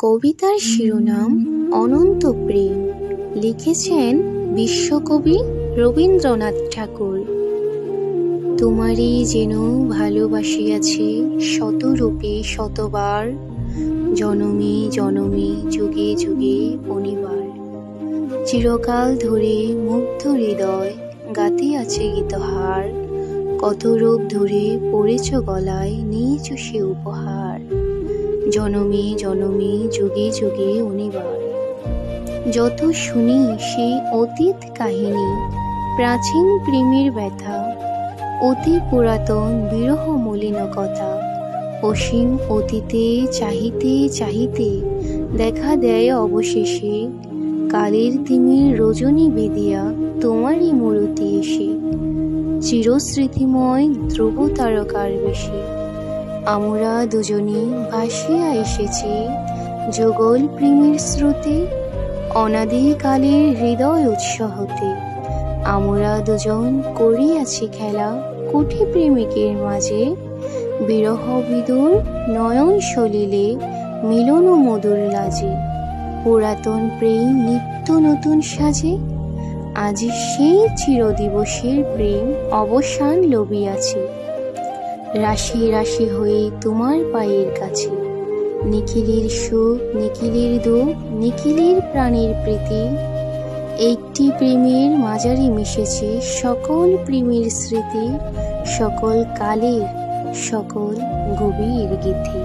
কবিতার শিরোনাম অনন্ত প্রেম। লিখেছেন বিশ্বকবি রবীন্দ্রনাথ ঠাকুর। তোমারই যেন ভালোবাসিয়াছি শতরূপে শতবার, জনমে জনমে যুগে যুগে বনিবার। চিরকাল ধরে মুগ্ধ হৃদয় গাতে আছে গীতহার, কত রূপ ধরে পড়েছ গলায় নিয়েছ সে উপহার। জনমে জনমে যুগে যুগে অনিবার। যত শুনি সেই অতীত কাহিনী, প্রাচীন প্রেমের ব্যথা, অতি পুরাতন বিরহ মলিন কথা। অসীম অতীতে চাহিতে চাহিতে দেখা দেয় অবশেষে, কালের তিমির রজনী বেদিয়া তোমারই মূরতি এসে। চিরস্মৃতিময় ধ্রুব তারকার বেশে আমরা দুজনে ভাসিয়া এসেছি যুগল প্রেমের স্রোতে, অনাদিকালের হৃদয় উৎসাহতে। আমরা দুজন করিয়াছি খেলা কুঠি প্রেমিকের মাঝে, বিরহ বিদুর নয়ন সলিলে মিলন মধুর লাজে। পুরাতন প্রেম নিত্য নতুন সাজে, আজি সেই চিরদিবসের প্রেম অবসান লবিয়াছে। রাশি রাশি হয়ে তোমার পায়ের কাছে, নিখিলের সুখ নিখিলের দুঃখ নিখিলের প্রাণের প্রীতি। একটি প্রেমের মাঝারি মিশেছে সকল প্রেমের স্মৃতি, সকল কালের সকল গভীর গীতি।